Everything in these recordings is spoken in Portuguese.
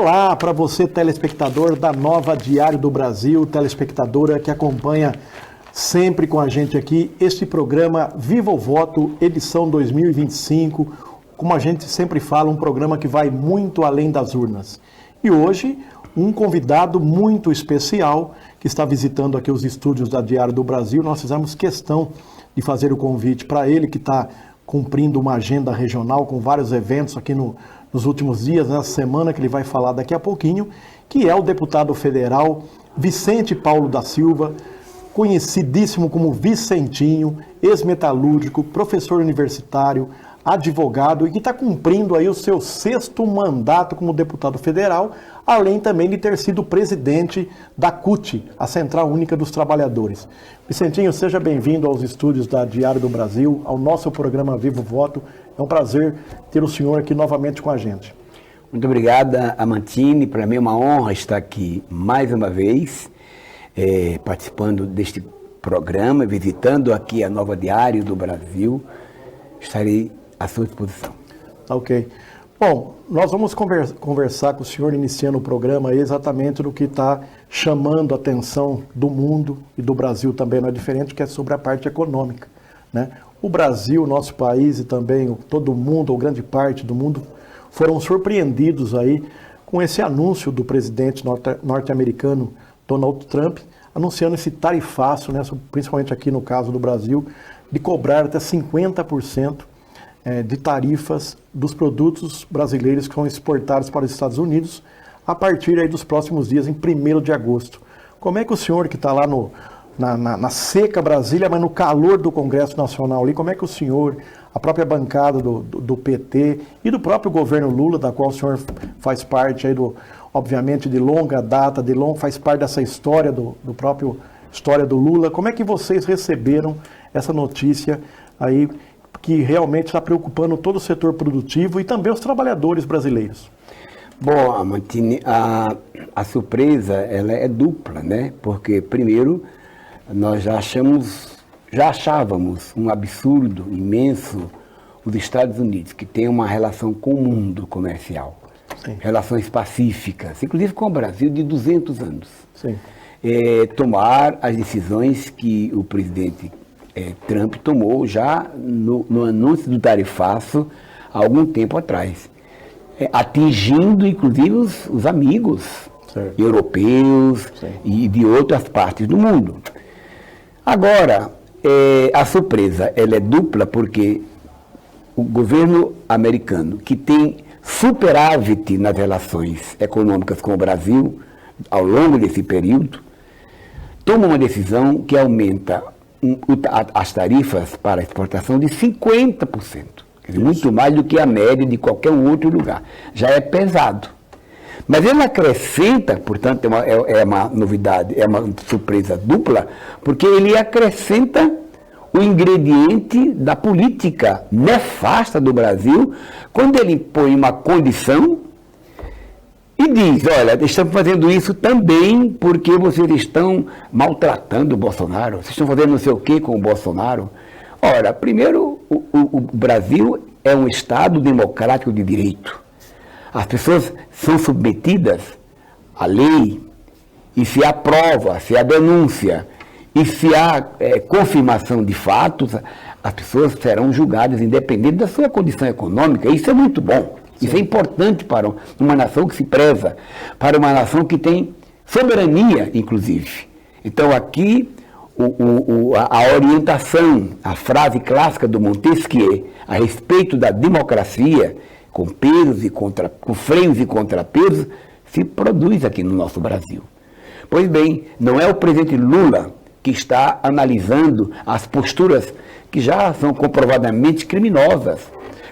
Olá para você, telespectador da Nova Diário do Brasil, telespectadora que acompanha sempre com a gente aqui este programa Viva o Voto, edição 2025. Como a gente sempre fala, um programa que vai muito além das urnas. E hoje, um convidado muito especial que está visitando aqui os estúdios da Diário do Brasil. Nós fizemos questão de fazer o convite para ele, que está cumprindo uma agenda regional com vários eventos aqui nos últimos dias, nessa semana, que ele vai falar daqui a pouquinho, que é o deputado federal Vicente Paulo da Silva, conhecidíssimo como Vicentinho, ex-metalúrgico, professor universitário, advogado e que está cumprindo aí o seu 6º mandato como deputado federal, além também de ter sido presidente da CUT, a Central Única dos Trabalhadores. Vicentinho, seja bem-vindo aos estúdios da Diário do Brasil, ao nosso programa Vivo Voto. É um prazer ter o senhor aqui novamente com a gente. Muito obrigado, Amantini. Para mim é uma honra estar aqui mais uma vez, participando deste programa, visitando aqui a Nova Diário do Brasil. Estarei à sua disposição. Ok. Bom, nós vamos conversar com o senhor, iniciando o programa, exatamente do que está chamando a atenção do mundo e do Brasil também, não é diferente, que é sobre a parte econômica, né? O Brasil, nosso país e também todo mundo, ou grande parte do mundo, foram surpreendidos aí com esse anúncio do presidente norte-americano Donald Trump, anunciando esse tarifaço, né, principalmente aqui no caso do Brasil, de cobrar até 50% de tarifas dos produtos brasileiros que são exportados para os Estados Unidos a partir aí dos próximos dias, em 1º de agosto. Como é que o senhor, que está lá na seca Brasília, mas no calor do Congresso Nacional ali, como é que o senhor, a própria bancada do PT e do próprio governo Lula, da qual o senhor faz parte aí obviamente de longa data, faz parte dessa história do próprio história do Lula, como é que vocês receberam essa notícia aí que realmente está preocupando todo o setor produtivo e também os trabalhadores brasileiros? Bom, Amantini, a surpresa ela é dupla, né? Porque, primeiro, nós já achávamos um absurdo imenso os Estados Unidos, que tem uma relação com o mundo comercial, sim, relações pacíficas, inclusive com o Brasil, de 200 anos. Sim. Tomar as decisões que o presidente Trump tomou já no anúncio do tarifaço há algum tempo atrás, atingindo inclusive os amigos, certo, europeus, sim, e de outras partes do mundo. Agora, a surpresa ela é dupla porque o governo americano, que tem superávit nas relações econômicas com o Brasil ao longo desse período, toma uma decisão que aumenta as tarifas para exportação de 50%. Quer dizer, muito mais do que a média de qualquer outro lugar. Já é pesado. Mas ele acrescenta, portanto, é uma novidade, é uma surpresa dupla, porque ele acrescenta o ingrediente da política nefasta do Brasil, quando ele põe uma condição e diz, olha, estamos fazendo isso também porque vocês estão maltratando o Bolsonaro, vocês estão fazendo não sei o que com o Bolsonaro. Ora, primeiro, o Brasil é um Estado democrático de direito. As pessoas são submetidas à lei, e se há prova, se há denúncia, e se há confirmação de fatos, as pessoas serão julgadas independente da sua condição econômica. Isso é muito bom. Isso é importante para uma nação que se preza, para uma nação que tem soberania, inclusive. Então, aqui, a orientação, a frase clássica do Montesquieu a respeito da democracia, com pesos com freios e contrapesos, se produz aqui no nosso Brasil. Pois bem, não é o presidente Lula que está analisando as posturas que já são comprovadamente criminosas.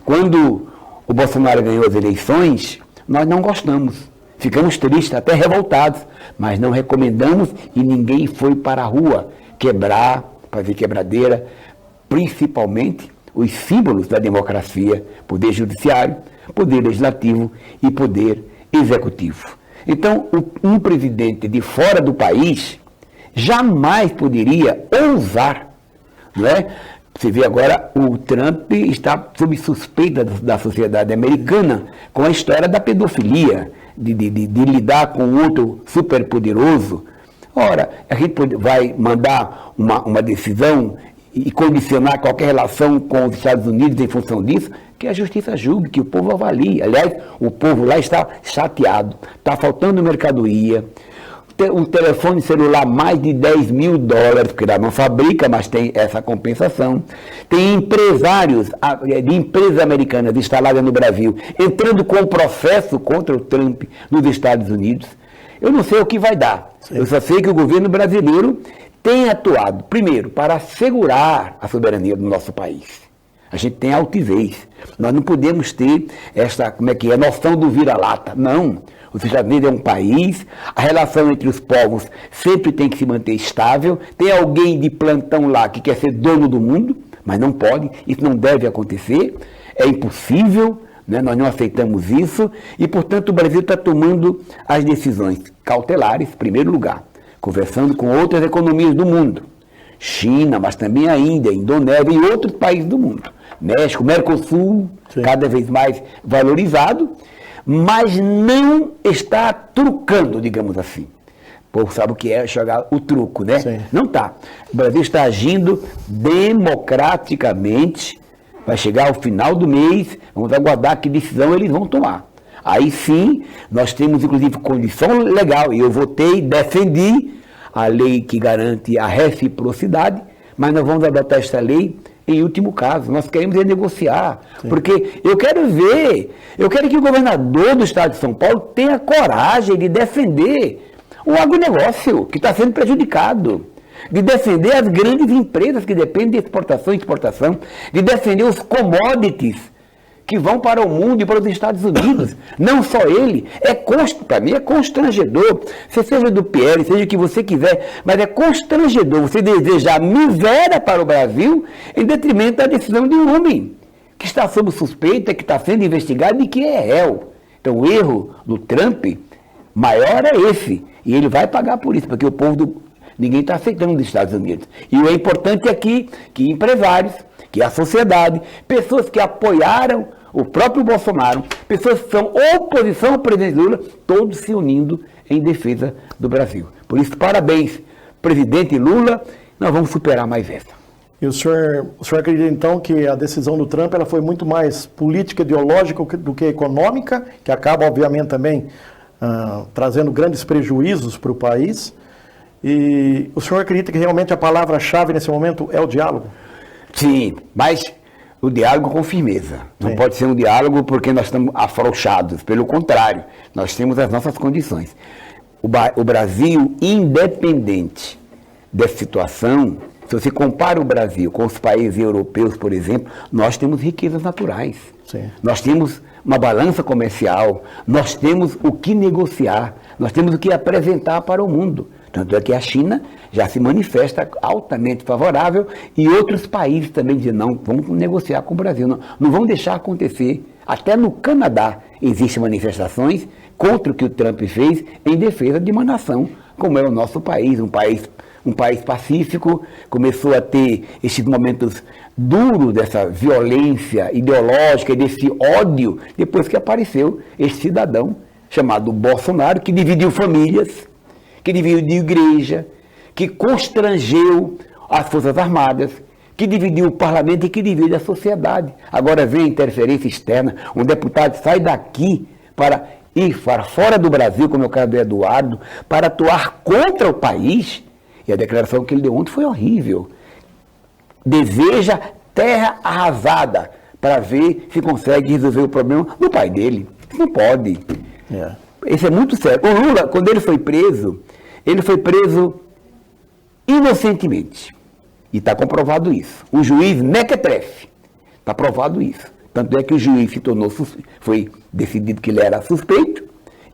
Quando o Bolsonaro ganhou as eleições, nós não gostamos, ficamos tristes, até revoltados, mas não recomendamos e ninguém foi para a rua fazer quebradeira, principalmente os símbolos da democracia, poder judiciário, poder legislativo e poder executivo. Então, um presidente de fora do país jamais poderia ousar, não é? Você vê agora, o Trump está sob suspeita da sociedade americana com a história da pedofilia. de lidar com outro superpoderoso. Ora, a gente vai mandar uma decisão e condicionar qualquer relação com os Estados Unidos em função disso, que a justiça julgue, que o povo avalie. Aliás, o povo lá está chateado, está faltando mercadoria, um telefone celular mais de $10 mil, porque lá não fabrica, mas tem essa compensação. Tem empresários de empresas americanas instaladas no Brasil entrando com processo contra o Trump nos Estados Unidos. Eu não sei o que vai dar. Sim. Eu só sei que o governo brasileiro tem atuado, primeiro, para assegurar a soberania do nosso país. A gente tem altivez. Nós não podemos ter esta, noção do vira-lata. Não. Os Estados Unidos é um país, a relação entre os povos sempre tem que se manter estável. Tem alguém de plantão lá que quer ser dono do mundo, mas não pode, isso não deve acontecer, é impossível, né? Nós não aceitamos isso e, portanto, o Brasil está tomando as decisões cautelares, em primeiro lugar, conversando com outras economias do mundo, China, mas também a Índia, a Indonésia e outros países do mundo, México, Mercosul, sim, cada vez mais valorizado, mas não está trucando, digamos assim. O povo sabe o que é jogar o truco, né? Sim. Não está. O Brasil está agindo democraticamente, vai chegar ao final do mês, vamos aguardar que decisão eles vão tomar. Aí sim, nós temos inclusive condição legal, e eu votei, defendi a lei que garante a reciprocidade, mas nós vamos adotar esta lei em último caso. Nós queremos negociar, sim, porque eu quero que o governador do estado de São Paulo tenha coragem de defender o agronegócio que está sendo prejudicado, de defender as grandes empresas que dependem de exportação e exportação, de defender os commodities que vão para o mundo e para os Estados Unidos. Não só ele, para mim é constrangedor, você seja do PL, seja o que você quiser, mas é constrangedor você desejar miséria para o Brasil em detrimento da decisão de um homem que está sob suspeita, que está sendo investigado e que é réu. Então o erro do Trump maior é esse, e ele vai pagar por isso, porque o povo ninguém está aceitando dos Estados Unidos. E o importante aqui que empresários, que a sociedade, pessoas que apoiaram o próprio Bolsonaro, pessoas que são oposição ao presidente Lula, todos se unindo em defesa do Brasil. Por isso, parabéns, presidente Lula, nós vamos superar mais essa. E o senhor acredita então que a decisão do Trump ela foi muito mais política, ideológica do que econômica, que acaba obviamente também trazendo grandes prejuízos para o país? E o senhor acredita que realmente a palavra-chave nesse momento é o diálogo? Sim, mas o diálogo com firmeza. Não pode ser um diálogo porque nós estamos afrouxados. Pelo contrário, nós temos as nossas condições. O Brasil, independente dessa situação, se você compara o Brasil com os países europeus, por exemplo, nós temos riquezas naturais. Sim. Nós temos uma balança comercial, nós temos o que negociar, nós temos o que apresentar para o mundo. Tanto é que a China já se manifesta altamente favorável e outros países também dizem, não, vamos negociar com o Brasil, não vamos deixar acontecer. Até no Canadá existem manifestações contra o que o Trump fez em defesa de uma nação, como é o nosso país, um país pacífico, começou a ter esses momentos duros dessa violência ideológica, desse ódio, depois que apareceu esse cidadão chamado Bolsonaro, que dividiu famílias, que dividiu igreja, que constrangeu as Forças Armadas, que dividiu o parlamento e que divide a sociedade. Agora vem a interferência externa, um deputado sai daqui para ir para fora do Brasil, como é o caso do Eduardo, para atuar contra o país, e a declaração que ele deu ontem foi horrível. Deseja terra arrasada para ver se consegue resolver o problema do pai dele. Isso não pode. Isso é muito sério. O Lula, quando ele foi preso inocentemente. E está comprovado isso. O juiz mequetrefe. Está provado isso. Tanto é que o juiz se tornou, foi decidido que ele era suspeito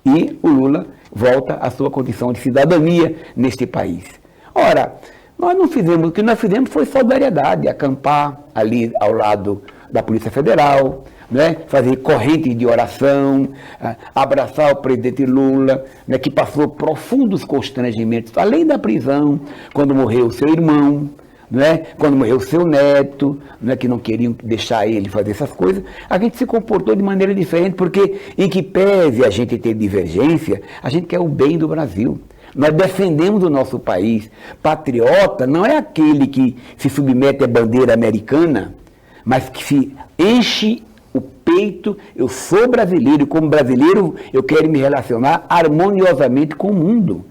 e o Lula volta à sua condição de cidadania neste país. Ora, o que nós fizemos foi solidariedade, acampar ali ao lado da Polícia Federal, né, fazer corrente de oração, abraçar o presidente Lula, né, que passou profundos constrangimentos, além da prisão, quando morreu seu irmão, não é? Quando morreu o seu neto, não é que não queriam deixar ele fazer essas coisas, a gente se comportou de maneira diferente, porque em que pese a gente ter divergência, a gente quer o bem do Brasil. Nós defendemos o nosso país. Patriota não é aquele que se submete à bandeira americana, mas que se enche o peito, eu sou brasileiro, e como brasileiro eu quero me relacionar harmoniosamente com o mundo.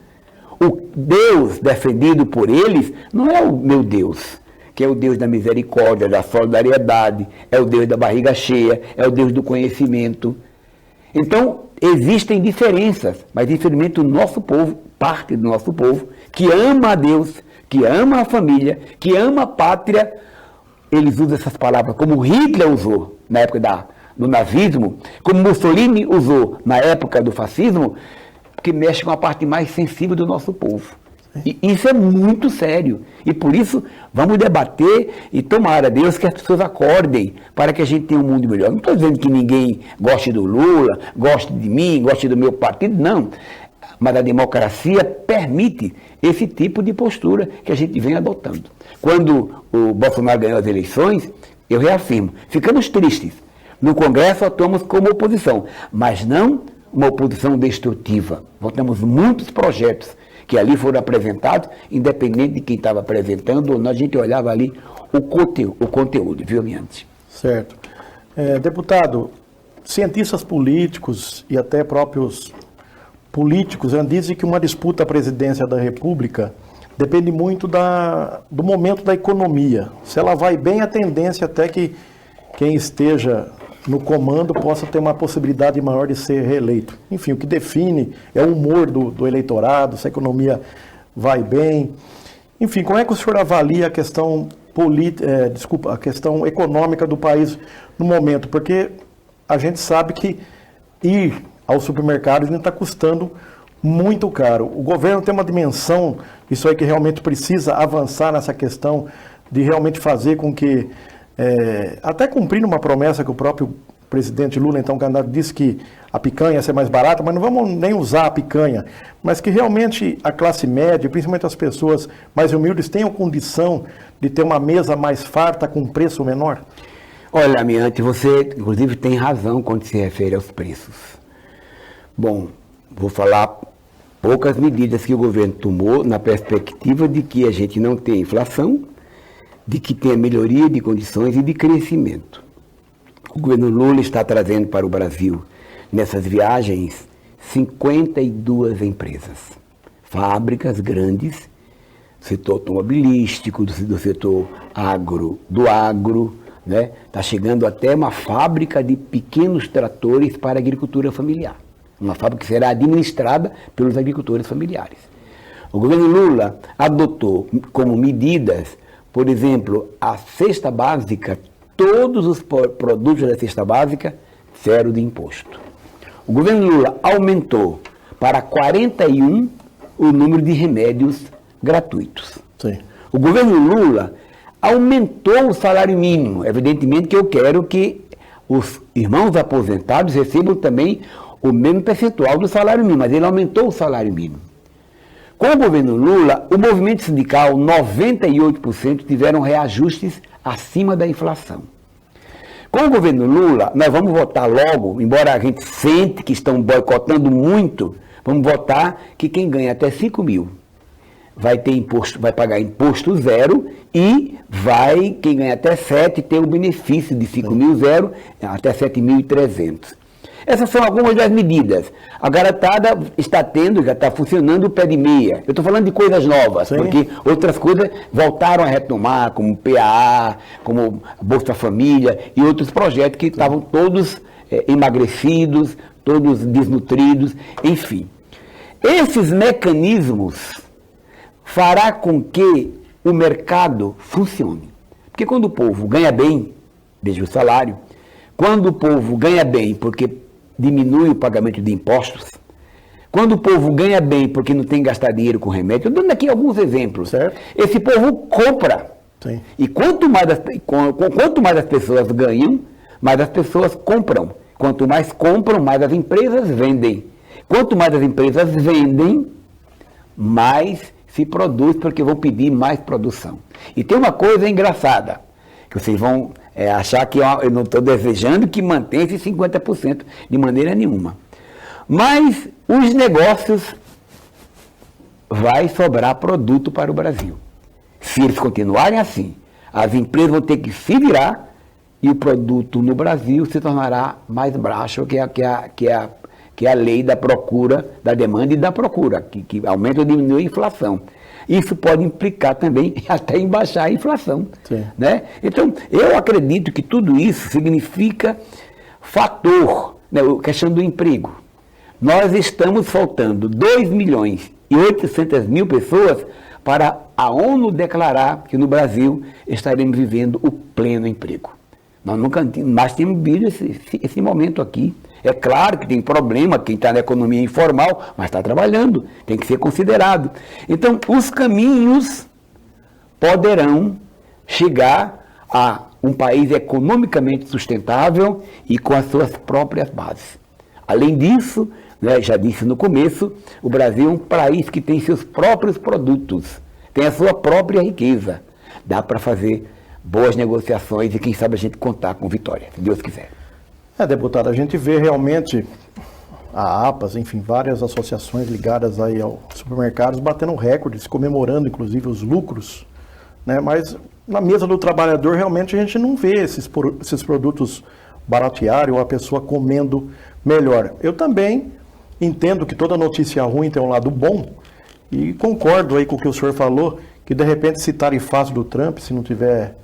O Deus defendido por eles não é o meu Deus, que é o Deus da misericórdia, da solidariedade, é o Deus da barriga cheia, é o Deus do conhecimento. Então, existem diferenças, mas infelizmente o nosso povo, parte do nosso povo, que ama a Deus, que ama a família, que ama a pátria, eles usam essas palavras como Hitler usou na época do nazismo, como Mussolini usou na época do fascismo, que mexe com a parte mais sensível do nosso povo. E isso é muito sério. E por isso, vamos debater e tomar a Deus que as pessoas acordem para que a gente tenha um mundo melhor. Não estou dizendo que ninguém goste do Lula, goste de mim, goste do meu partido, não. Mas a democracia permite esse tipo de postura que a gente vem adotando. Quando o Bolsonaro ganhou as eleições, eu reafirmo, ficamos tristes. No Congresso atuamos como oposição, mas não uma oposição destrutiva. Votamos muitos projetos que ali foram apresentados, independente de quem estava apresentando ou não, a gente olhava ali o conteúdo, viu, Miante? Certo. Deputado, cientistas políticos e até próprios políticos dizem que uma disputa à presidência da República depende muito do momento da economia. Se ela vai bem, a tendência até que quem esteja no comando possa ter uma possibilidade maior de ser reeleito. Enfim, o que define é o humor do eleitorado, se a economia vai bem. Enfim, como é que o senhor avalia a questão a questão econômica do país no momento? Porque a gente sabe que ir aos supermercados ainda está custando muito caro. O governo tem uma dimensão, isso aí que realmente precisa avançar nessa questão de realmente fazer com que até cumprindo uma promessa que o próprio presidente Lula, então candidato, disse que a picanha ia ser mais barata, mas não vamos nem usar a picanha, mas que realmente a classe média, principalmente as pessoas mais humildes, tenham condição de ter uma mesa mais farta com preço menor? Olha, Amiante, você inclusive tem razão quando se refere aos preços. Bom, vou falar poucas medidas que o governo tomou na perspectiva de que a gente não tenha inflação, de que tenha melhoria de condições e de crescimento. O governo Lula está trazendo para o Brasil, nessas viagens, 52 empresas, fábricas grandes, do setor automobilístico, do setor do agro, né? Está chegando até uma fábrica de pequenos tratores para a agricultura familiar, uma fábrica que será administrada pelos agricultores familiares. O governo Lula adotou como medidas, por exemplo, a cesta básica, todos os produtos da cesta básica, zero de imposto. O governo Lula aumentou para 41 o número de remédios gratuitos. Sim. O governo Lula aumentou o salário mínimo. Evidentemente que eu quero que os irmãos aposentados recebam também o mesmo percentual do salário mínimo, mas ele aumentou o salário mínimo. Com o governo Lula, o movimento sindical, 98% tiveram reajustes acima da inflação. Com o governo Lula, nós vamos votar logo, embora a gente sente que estão boicotando muito, vamos votar que quem ganha até 5 mil vai ter imposto, vai pagar imposto zero e quem ganha até 7 ter o benefício de 5 mil zero até 7.300. Essas são algumas das medidas. A garotada já está funcionando o pé de meia. Eu estou falando de coisas novas, sim, porque outras coisas voltaram a retomar, como PAA, como Bolsa Família e outros projetos que estavam todos emagrecidos, todos desnutridos, enfim. Esses mecanismos fará com que o mercado funcione. Porque quando o povo ganha bem, veja o salário, quando o povo ganha bem porque diminui o pagamento de impostos, quando o povo ganha bem porque não tem que gastar dinheiro com remédio, eu dando aqui alguns exemplos, certo? Esse povo compra. Sim. E quanto mais as pessoas ganham, mais as pessoas compram. Quanto mais compram, mais as empresas vendem. Quanto mais as empresas vendem, mais se produz porque vão pedir mais produção. E tem uma coisa engraçada, que vocês vão achar que eu não estou desejando que mantenha esse 50% de maneira nenhuma. Mas os negócios vai sobrar produto para o Brasil. Se eles continuarem assim, as empresas vão ter que se virar e o produto no Brasil se tornará mais baixo que a lei da procura, da demanda e da procura, que aumenta ou diminui a inflação. Isso pode implicar também até em baixar a inflação. Né? Então, eu acredito que tudo isso significa fator, né, a questão do emprego. Nós estamos faltando 2.800.000 pessoas para a ONU declarar que no Brasil estaremos vivendo o pleno emprego. Nós nunca mais temos vivido esse momento aqui. É claro que tem problema, quem está na economia informal, mas está trabalhando, tem que ser considerado. Então, os caminhos poderão chegar a um país economicamente sustentável e com as suas próprias bases. Além disso, né, já disse no começo, o Brasil é um país que tem seus próprios produtos, tem a sua própria riqueza. Dá para fazer boas negociações e quem sabe a gente contar com vitória, se Deus quiser. Deputado, a gente vê realmente a APAS, enfim, várias associações ligadas aí aos supermercados batendo recordes, comemorando inclusive os lucros, né? Mas na mesa do trabalhador realmente a gente não vê esses produtos baratearem ou a pessoa comendo melhor. Eu também entendo que toda notícia ruim tem um lado bom e concordo aí com o que o senhor falou, que de repente se tarifaço do Trump, se não tiver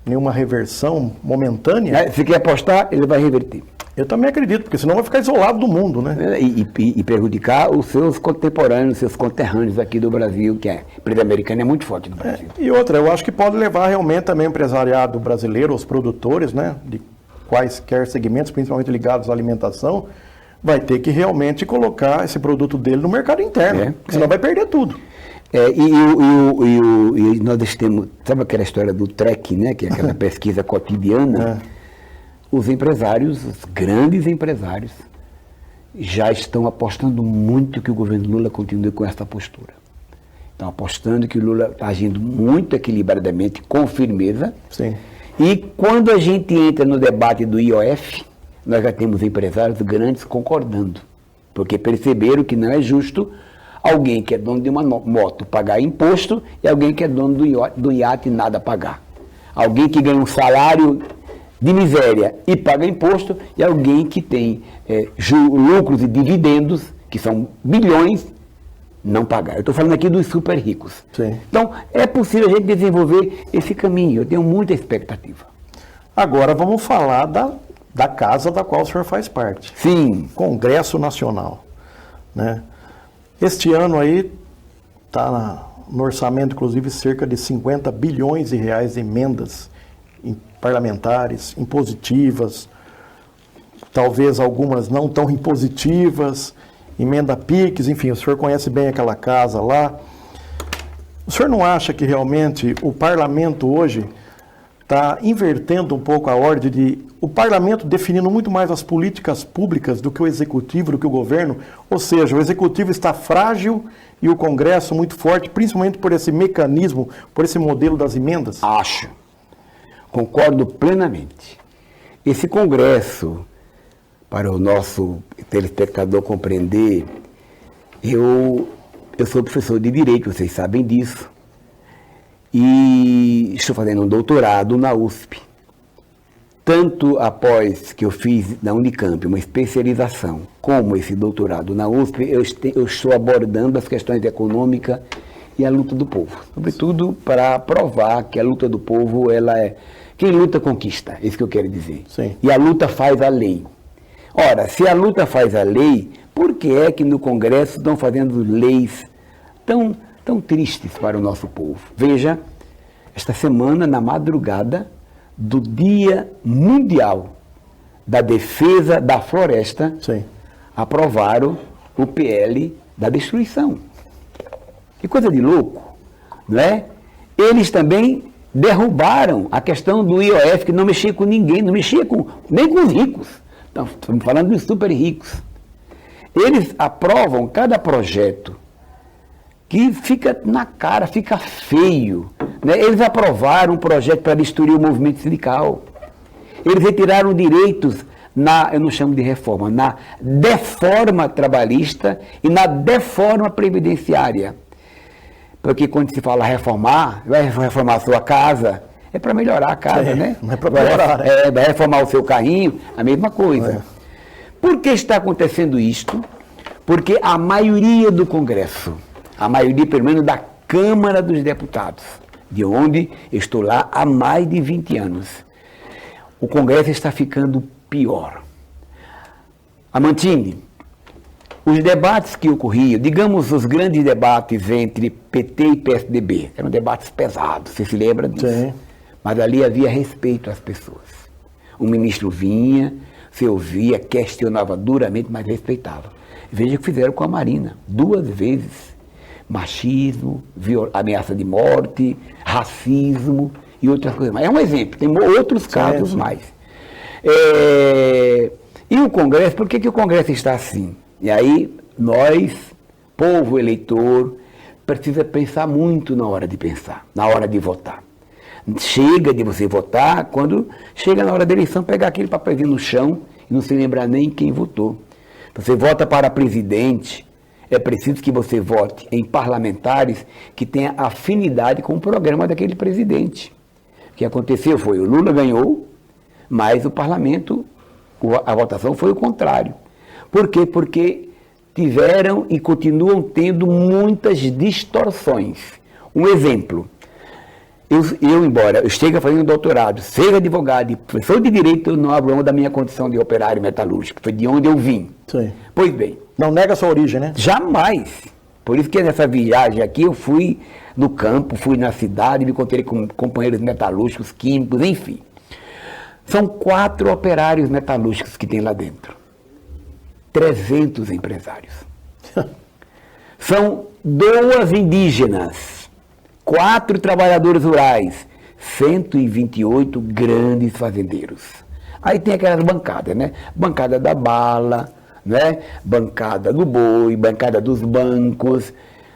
nenhuma reversão momentânea... Se quer apostar, ele vai reverter. Eu também acredito, porque senão vai ficar isolado do mundo, né? E prejudicar os seus contemporâneos, os seus conterrâneos aqui do Brasil, que a empresa americana é muito forte no Brasil. E outra, eu acho que pode levar realmente também o empresariado brasileiro, os produtores, né, de quaisquer segmentos, principalmente ligados à alimentação, vai ter que realmente colocar esse produto dele no mercado interno, porque senão vai perder tudo. E nós temos, sabe aquela história do TREC, né, que é aquela pesquisa cotidiana? Os empresários, os grandes empresários, já estão apostando muito que o governo Lula continue com essa postura. Estão apostando que o Lula está agindo muito equilibradamente, com firmeza. Sim. E quando a gente entra no debate do IOF, nós já temos empresários grandes concordando, porque perceberam que não é justo alguém que é dono de uma moto pagar imposto e alguém que é dono do iate nada pagar. Alguém que ganha um salário de miséria e paga imposto e alguém que tem lucros e dividendos, que são bilhões, não pagar. Eu estou falando aqui dos super ricos. Sim. Então, é possível a gente desenvolver esse caminho. Eu tenho muita expectativa. Agora vamos falar da casa da qual o senhor faz parte. Sim. Congresso Nacional, né? Este ano aí está no orçamento, inclusive, cerca de 50 bilhões de reais de emendas parlamentares, impositivas, talvez algumas não tão impositivas, emenda PIX, enfim, o senhor conhece bem aquela casa lá. O senhor não acha que realmente o parlamento hoje está invertendo um pouco a ordem de o parlamento definindo muito mais as políticas públicas do que o executivo, do que o governo? Ou seja, o executivo está frágil e o Congresso muito forte, principalmente por esse mecanismo, por esse modelo das emendas? Acho. Concordo plenamente. Esse Congresso, para o nosso telespectador compreender, eu sou professor de Direito, vocês sabem disso, e estou fazendo um doutorado na USP. Tanto após que eu fiz na Unicamp uma especialização, como esse doutorado na USP, eu estou abordando as questões econômicas e a luta do povo. Sobretudo para provar que a luta do povo, ela é... Quem luta conquista, é isso que eu quero dizer. Sim. E a luta faz a lei. Ora, se a luta faz a lei, por que é que no Congresso estão fazendo leis tão tristes para o nosso povo? Veja, esta semana, na madrugada do Dia Mundial da Defesa da Floresta, Sim. aprovaram o PL da destruição. Que coisa de louco, não é? Eles também derrubaram a questão do IOF, que não mexia com ninguém, não mexia nem com os ricos. Então, estamos falando dos super ricos. Eles aprovam cada projeto que fica na cara, fica feio. Né? Eles aprovaram um projeto para destruir o movimento sindical. Eles retiraram direitos eu não chamo de reforma, na deforma trabalhista e na deforma previdenciária. Porque quando se fala reformar, vai reformar a sua casa, é para melhorar a casa, né? Não é para piorar, né? Vai reformar o seu carrinho, a mesma coisa. Por que está acontecendo isto? Porque a maioria do Congresso, a maioria pelo menos da Câmara dos Deputados, de onde estou lá há mais de 20 anos, o Congresso está ficando pior. Amantini, os debates que ocorriam, digamos os grandes debates entre PT e PSDB, eram debates pesados, você se lembra disso? Sim. Mas ali havia respeito às pessoas. O ministro vinha, se ouvia, questionava duramente, mas respeitava. Veja o que fizeram com a Marina, 2 vezes. Machismo, ameaça de morte, racismo e outras coisas mais. É um exemplo, tem outros casos mais. E o Congresso, por que o Congresso está assim? E aí, nós, povo eleitor, precisa pensar muito na hora de pensar, na hora de votar. Chega de você votar, quando chega na hora da eleição, pegar aquele papelzinho no chão e não se lembrar nem quem votou. Você vota para presidente, é preciso que você vote em parlamentares que tenham afinidade com o programa daquele presidente. O que aconteceu foi, o Lula ganhou, mas o parlamento, a votação foi o contrário. Por quê? Porque tiveram e continuam tendo muitas distorções. Um exemplo, embora eu esteja fazendo doutorado, seja advogado e professor de direito, eu não abro mão da minha condição de operário metalúrgico, foi de onde eu vim. Sim. Pois bem. Não nega a sua origem, né? Jamais. Por isso que nessa viagem aqui eu fui no campo, fui na cidade, me encontrei com companheiros metalúrgicos, químicos, enfim. São 4 operários metalúrgicos que tem lá dentro. 300 empresários. São 2 indígenas, 4 trabalhadores rurais, 128 grandes fazendeiros. Aí tem aquelas bancadas, né? Bancada da bala, né? Bancada do boi, bancada dos bancos.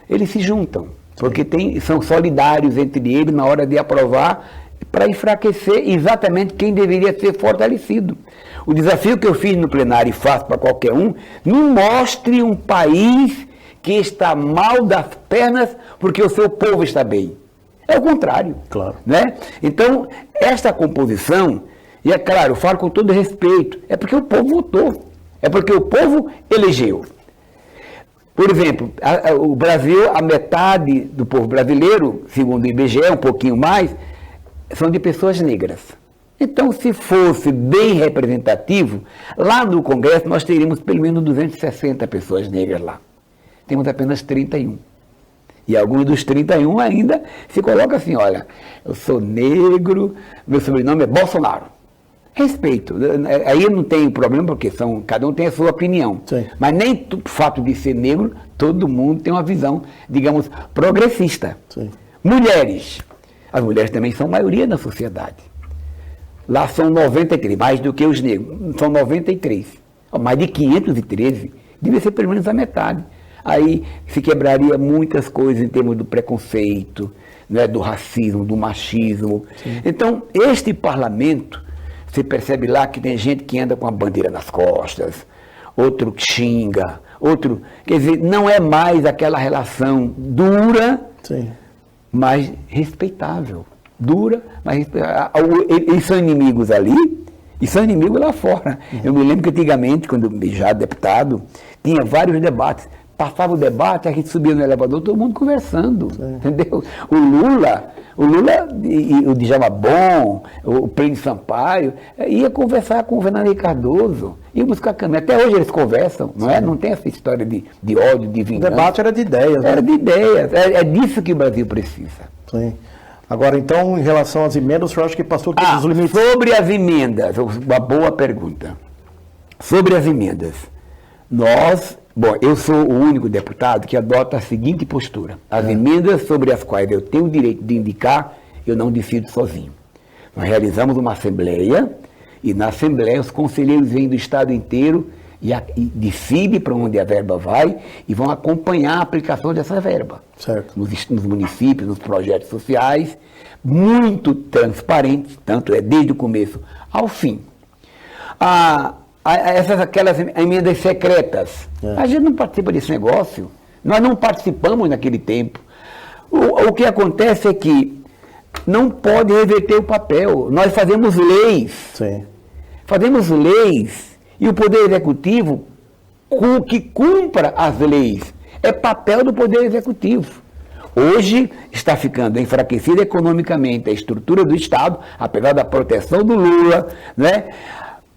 Eles se juntam, porque são solidários entre eles na hora de aprovar, para enfraquecer exatamente quem deveria ser fortalecido. O desafio que eu fiz no plenário e faço para qualquer um, não mostre um país que está mal das pernas porque o seu povo está bem. É o contrário. Claro. Né? Então, esta composição, e é claro, eu falo com todo respeito, é porque o povo votou, é porque o povo elegeu. Por exemplo, o Brasil, a metade do povo brasileiro, segundo o IBGE, um pouquinho mais, são de pessoas negras. Então, se fosse bem representativo, lá no Congresso nós teríamos pelo menos 260 pessoas negras lá. Temos apenas 31. E alguns dos 31 ainda se colocam assim, olha, eu sou negro, meu sobrenome é Bolsonaro. Respeito. Aí não tem problema, porque cada um tem a sua opinião. Sim. Mas nem o fato de ser negro, todo mundo tem uma visão, digamos, progressista. Sim. Mulheres. As mulheres também são maioria da sociedade. Lá são 93, mais do que os negros, são 93. Mais de 513, devia ser pelo menos a metade. Aí se quebraria muitas coisas em termos do preconceito, né, do racismo, do machismo. Sim. Então, este parlamento, você percebe lá que tem gente que anda com a bandeira nas costas, outro que xinga, outro... Quer dizer, não é mais aquela relação dura... Sim. Mas respeitável, dura, mas respeitável. Eles são inimigos ali e são inimigos lá fora. Eu me lembro que antigamente, quando eu já deputado, tinha vários debates. Passava o debate, a gente subia no elevador, todo mundo conversando, entendeu? O Lula e o Djalma Bom, o Plínio Sampaio, ia conversar com o Fernando Henrique Cardoso, ia buscar caminho. Até hoje eles conversam, não é? Não tem essa história de ódio, de vingança. O debate era de ideias. Era de ideias. É disso que o Brasil precisa. Sim. Agora, então, em relação às emendas, o senhor acha que passou todos os limites? Sobre as emendas, uma boa pergunta. Sobre as emendas, eu sou o único deputado que adota a seguinte postura. As emendas sobre as quais eu tenho o direito de indicar, eu não decido sozinho. Nós realizamos uma assembleia, e na assembleia os conselheiros vêm do estado inteiro e decide para onde a verba vai e vão acompanhar a aplicação dessa verba. Certo. Nos municípios, nos projetos sociais, muito transparentes, tanto é desde o começo ao fim. Aquelas emendas secretas, a gente não participa desse negócio, nós não participamos naquele tempo. O que acontece é que não pode reverter o papel, nós fazemos leis. Sim. Fazemos leis e o Poder Executivo que cumpra as leis. É papel do Poder Executivo. Hoje está ficando enfraquecida economicamente a estrutura do Estado, apesar da proteção do Lula, né?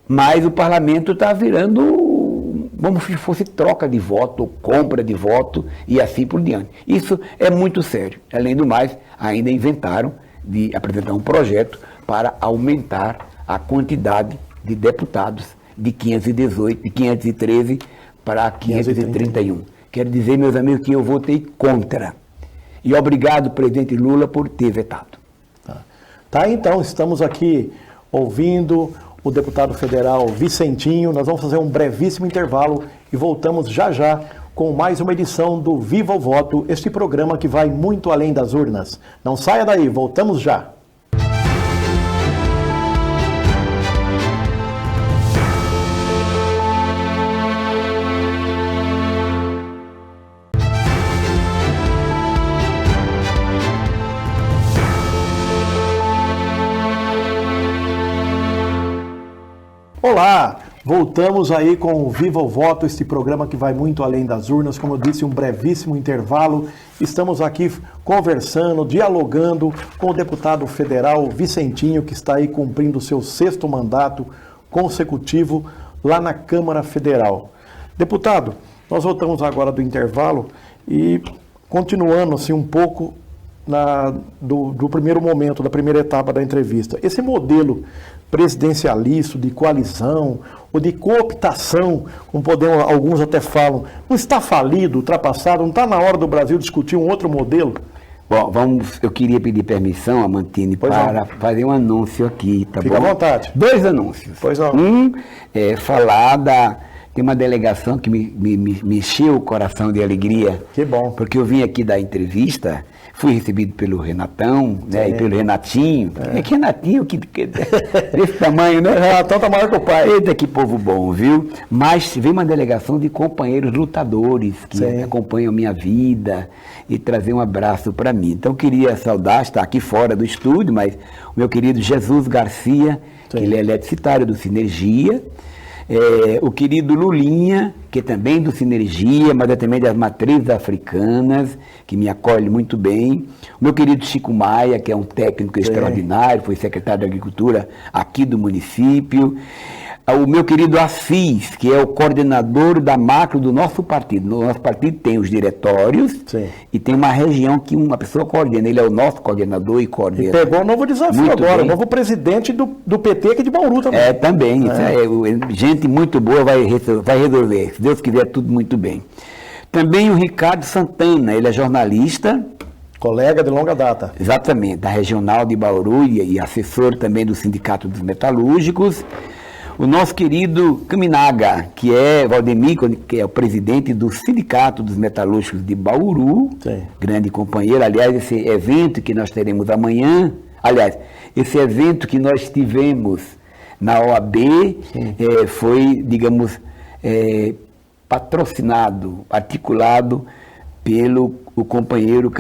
Mas o parlamento está virando como se fosse troca de voto, compra de voto e assim por diante. Isso é muito sério. Além do mais, ainda inventaram de apresentar um projeto para aumentar a quantidade de deputados de 513 para 531. Quero dizer, meus amigos, que eu votei contra. E obrigado, presidente Lula, por ter vetado. Tá, então, estamos aqui ouvindo o deputado federal Vicentinho. Nós vamos fazer um brevíssimo intervalo e voltamos já já com mais uma edição do Viva o Voto, este programa que vai muito além das urnas. Não saia daí, voltamos já. Olá, voltamos aí com o Viva o Voto, este programa que vai muito além das urnas. Como eu disse, um brevíssimo intervalo. Estamos aqui conversando, dialogando com o deputado federal Vicentinho, que está aí cumprindo o seu 6º mandato consecutivo lá na Câmara Federal. Deputado, nós voltamos agora do intervalo e continuando assim um pouco do primeiro momento, da primeira etapa da entrevista. Esse modelo presidencialista, de coalizão, ou de cooptação, como alguns até falam, não está falido, ultrapassado, não está na hora do Brasil discutir um outro modelo? Bom, eu queria pedir permissão a Mantini para fazer um anúncio aqui, tá bom? Fica à vontade. 2 anúncios. Pois não. Um é tem uma delegação que me encheu o coração de alegria. Que bom. Porque eu vim aqui dar entrevista, fui recebido pelo Renatão, né, e pelo Renatinho. É que Renatinho, desse tamanho, né? Renatão tá maior que o pai. Eita, que povo bom, viu? Mas veio uma delegação de companheiros lutadores que acompanham minha vida e trazer um abraço para mim. Então, eu queria saudar, está aqui fora do estúdio, mas o meu querido Jesus Garcia, que ele é eletricitário do Sinergia. O querido Lulinha, que é também do Sinergia, mas é também das matrizes africanas, que me acolhe muito bem. O meu querido Chico Maia, que é um técnico extraordinário, foi secretário de Agricultura aqui do município. O meu querido Assis, que é o coordenador da macro do nosso partido. No nosso partido tem os diretórios e tem uma região que uma pessoa coordena. Ele é o nosso coordenador e coordena. E pegou um novo desafio muito agora, o novo presidente do PT aqui de Bauru também. Também. Gente muito boa vai resolver. Se Deus quiser, tudo muito bem. Também o Ricardo Santana, ele é jornalista. Colega de longa data. Exatamente, da Regional de Bauru e assessor também do Sindicato dos Metalúrgicos. O nosso querido Caminaga, que é Valdemir, que é o presidente do Sindicato dos Metalúrgicos de Bauru, grande companheiro. Aliás, esse evento que nós teremos amanhã, esse evento que nós tivemos na OAB foi, digamos, patrocinado, articulado pelo o companheiro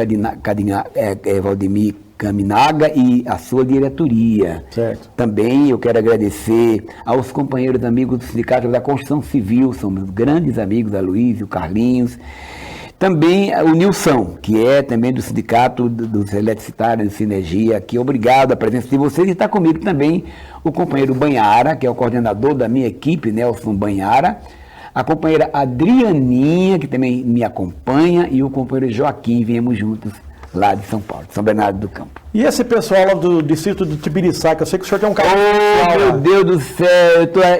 Valdemir Caminaga e a sua diretoria. Certo. Também eu quero agradecer aos companheiros amigos do Sindicato da Construção Civil, são meus grandes amigos, a Luiz e o Carlinhos. Também o Nilson, que é também do Sindicato dos Eletricitários de Sinergia, aqui. Obrigado a presença de vocês. E está comigo também o companheiro Banhara, que é o coordenador da minha equipe, Nelson Banhara. A companheira Adrianinha, que também me acompanha, e o companheiro Joaquim, viemos juntos lá de São Paulo, São Bernardo do Campo. E esse pessoal lá do distrito de Tibiriçá, que eu sei que o senhor tem um carinho. Meu Deus do céu,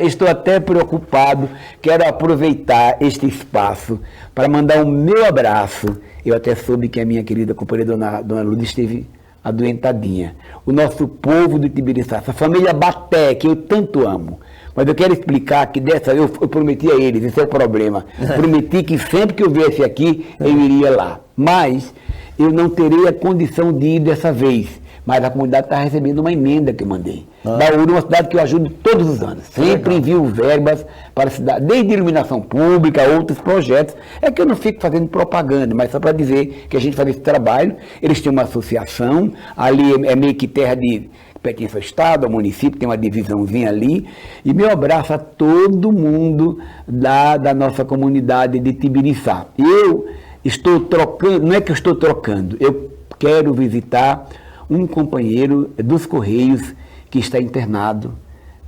eu estou até preocupado. Quero aproveitar este espaço para mandar o meu abraço. Eu até soube que a minha querida companheira Dona Lourdes esteve adoentadinha. O nosso povo do Tibiriçá, essa família Baté, que eu tanto amo. Mas eu quero explicar que dessa vez eu prometi a eles, esse é o problema. Prometi que sempre que eu viesse aqui, eu iria lá. Mas eu não terei a condição de ir dessa vez. Mas a comunidade está recebendo uma emenda que eu mandei. Bauru é uma cidade que eu ajudo todos os anos. Sempre envio verbas para a cidade, desde iluminação pública, outros projetos. É que eu não fico fazendo propaganda, mas só para dizer que a gente faz esse trabalho. Eles têm uma associação, ali é meio que terra de pertence ao Estado, ao município, tem uma divisãozinha ali. E meu abraço a todo mundo da nossa comunidade de Tibiriçá. Eu estou trocando, não é que eu estou trocando, eu quero visitar um companheiro dos Correios que está internado,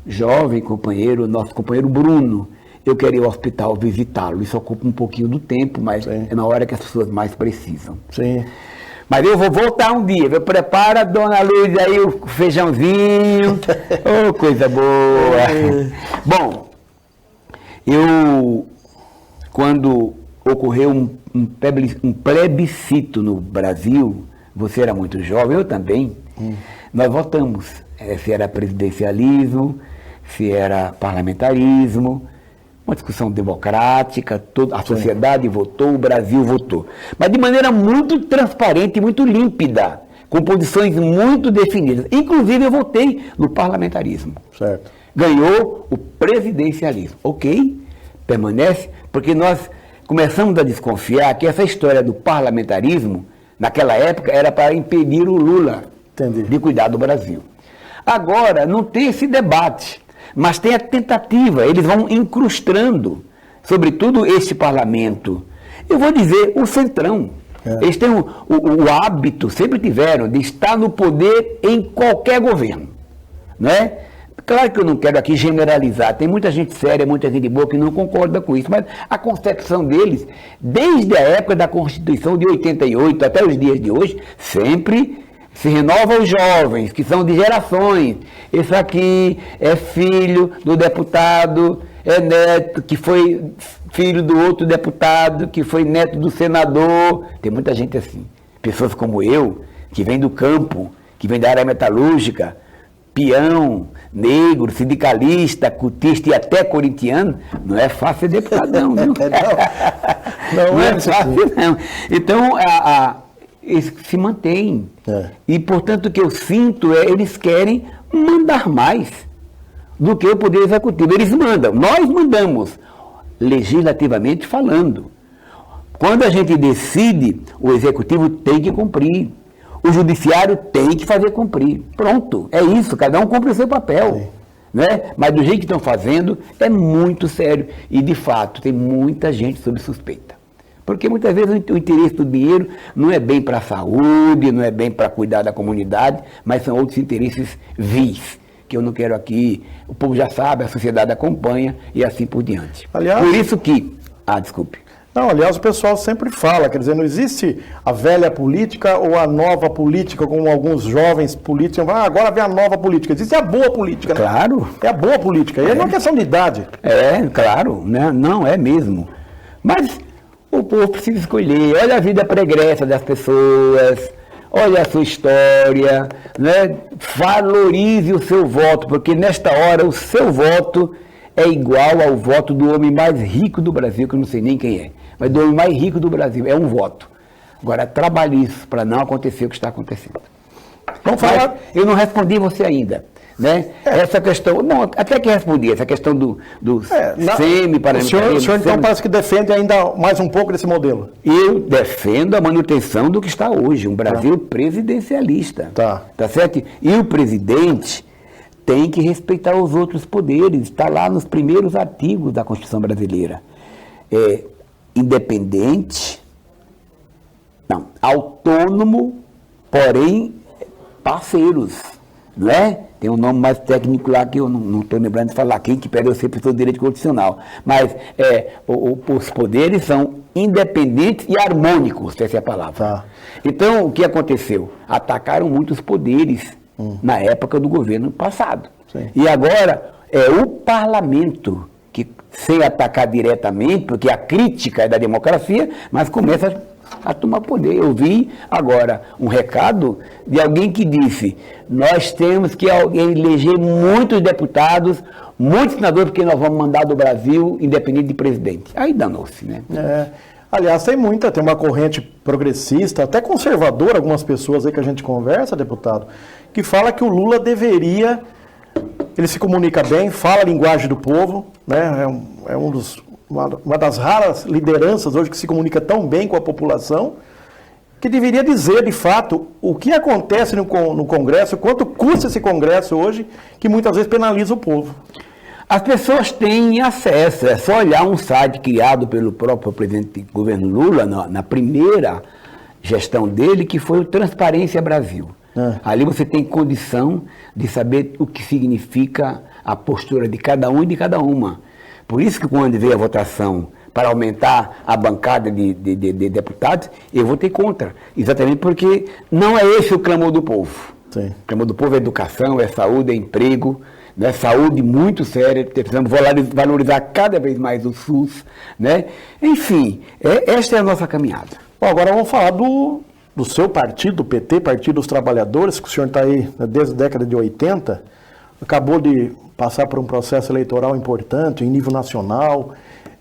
jovem companheiro, nosso companheiro Bruno. Eu quero ir ao hospital visitá-lo. Isso ocupa um pouquinho do tempo, mas é na hora que as pessoas mais precisam. Sim. Mas eu vou voltar um dia. Prepara, dona Luiz, aí o feijãozinho. Oh, coisa boa. Bom, quando ocorreu um plebiscito no Brasil, você era muito jovem, eu também, nós votamos se era presidencialismo, se era parlamentarismo, uma discussão democrática, a sociedade votou, o Brasil votou. Mas de maneira muito transparente e muito límpida, com posições muito definidas. Inclusive eu votei no parlamentarismo. Certo. Ganhou o presidencialismo. Ok, permanece, porque nós começamos a desconfiar que essa história do parlamentarismo naquela época era para impedir o Lula de cuidar do Brasil. Agora, não tem esse debate, mas tem a tentativa, eles vão incrustando, sobretudo este parlamento. Eu vou dizer, o Centrão. Eles têm o hábito, sempre tiveram, de estar no poder em qualquer governo. Não é? Claro que eu não quero aqui generalizar, tem muita gente séria, muita gente boa que não concorda com isso, mas a concepção deles, desde a época da Constituição de 88 até os dias de hoje, sempre se renova os jovens, que são de gerações. Esse aqui é filho do deputado, é neto, que foi filho do outro deputado, que foi neto do senador. Tem muita gente assim. Pessoas como eu, que vem do campo, que vem da área metalúrgica, peão, negro, sindicalista, cultista e até corintiano, não é fácil ser deputado, não. Viu? Não é fácil, não. Então, eles se mantêm. E, portanto, o que eu sinto é eles querem mandar mais do que o Poder Executivo. Eles mandam, nós mandamos, legislativamente falando. Quando a gente decide, o Executivo tem que cumprir. O Judiciário tem que fazer cumprir. Pronto, é isso, cada um cumpre o seu papel. Né? Mas do jeito que estão fazendo, é muito sério. E, de fato, tem muita gente sob suspeita. Porque muitas vezes o interesse do dinheiro não é bem para a saúde, não é bem para cuidar da comunidade, mas são outros interesses vis, que eu não quero aqui. O povo já sabe, a sociedade acompanha e assim por diante. Aliás, por isso que... desculpe. Não, aliás, o pessoal sempre fala, quer dizer, não existe a velha política ou a nova política, como alguns jovens políticos falam, agora vem a nova política. Existe a boa política, né? Claro. É a boa política, e é uma questão de idade. Claro, né? Não é mesmo. Mas o povo precisa escolher, olha a vida pregressa das pessoas, olha a sua história, né? Valorize o seu voto, porque nesta hora o seu voto é igual ao voto do homem mais rico do Brasil, que eu não sei nem quem é, mas do homem mais rico do Brasil, é um voto. Agora, trabalhe isso para não acontecer o que está acontecendo. Vamos falar... Eu não respondi você ainda, né? Essa questão, bom, até que respondi, essa questão do semi-parlamentarismo. O senhor então parece que defende ainda mais um pouco desse modelo. Eu defendo a manutenção do que está hoje, um Brasil presidencialista. Tá certo? E o presidente tem que respeitar os outros poderes, está lá nos primeiros artigos da Constituição brasileira. Independente, autônomo, porém parceiros, não é? Tem um nome mais técnico lá que eu não estou lembrando de falar, quem que pede eu sempre do direito constitucional, mas os poderes são independentes e harmônicos, essa é a palavra. Então, o que aconteceu? Atacaram muitos poderes na época do governo passado. Sim. E agora é o parlamento que, sem atacar diretamente, porque a crítica é da democracia, mas começa a tomar poder. Eu vi agora um recado de alguém que disse: nós temos que eleger muitos deputados, muitos senadores, porque nós vamos mandar do Brasil independente de presidente. Aí danou-se, né? Aliás, tem uma corrente progressista, até conservadora, algumas pessoas aí que a gente conversa, deputado, que fala que o Lula deveria, ele se comunica bem, fala a linguagem do povo, né? Uma das raras lideranças hoje que se comunica tão bem com a população, que deveria dizer, de fato, o que acontece no Congresso, quanto custa esse Congresso hoje, que muitas vezes penaliza o povo. As pessoas têm acesso, é só olhar um site criado pelo próprio presidente do governo Lula, na primeira gestão dele, que foi o Transparência Brasil. Ali você tem condição de saber o que significa a postura de cada um e de cada uma. Por isso que quando veio a votação para aumentar a bancada de deputados, eu votei contra. Exatamente porque não é esse o clamor do povo. Sim. O clamor do povo é educação, é saúde, é emprego, né? Saúde muito séria, precisamos valorizar cada vez mais o SUS, né? Enfim, esta é a nossa caminhada. Bom, agora vamos falar do seu partido, o PT, Partido dos Trabalhadores, que o senhor está aí desde a década de 80, acabou de passar por um processo eleitoral importante em nível nacional,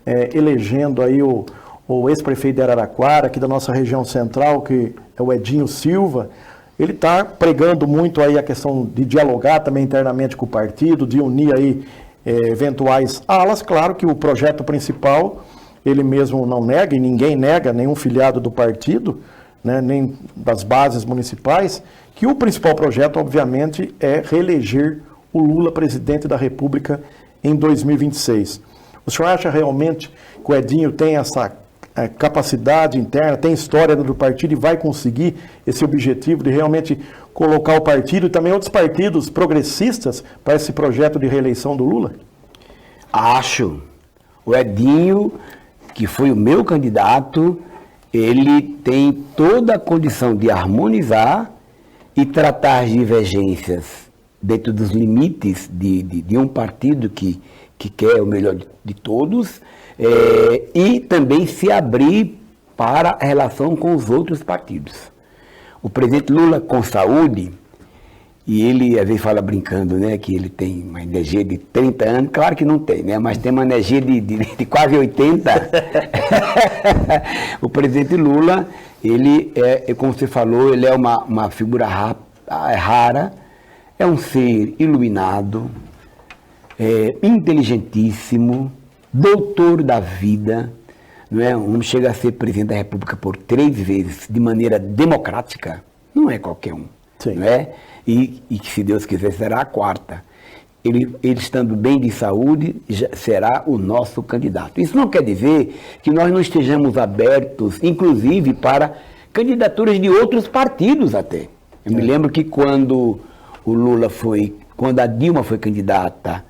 elegendo aí o ex-prefeito de Araraquara, aqui da nossa região central, que é o Edinho Silva. Ele está pregando muito aí a questão de dialogar também internamente com o partido, de unir aí eventuais alas. Claro que o projeto principal, ele mesmo não nega, e ninguém nega, nenhum filiado do partido, né, nem das bases municipais, que o principal projeto, obviamente, é reeleger o Lula presidente da República em 2026. O senhor acha realmente que o Edinho tem essa capacidade interna, tem história do partido e vai conseguir esse objetivo de realmente colocar o partido e também outros partidos progressistas para esse projeto de reeleição do Lula? Acho. O Edinho, que foi o meu candidato, ele tem toda a condição de harmonizar e tratar as divergências dentro dos limites de um partido que quer o melhor de todos, e também se abrir para a relação com os outros partidos. O presidente Lula, com saúde, e ele às vezes fala brincando, né, que ele tem uma energia de 30 anos, claro que não tem, né, mas tem uma energia de quase 80. O presidente Lula, ele como você falou, ele é uma figura rara, é um ser iluminado, inteligentíssimo, doutor da vida, não é? Um chega a ser presidente da República por 3 vezes de maneira democrática, não é qualquer um. Sim. Não é? E que, se Deus quiser, será a 4ª. Ele estando bem de saúde, será o nosso candidato. Isso não quer dizer que nós não estejamos abertos, inclusive, para candidaturas de outros partidos até. Eu me lembro que quando a Dilma foi candidata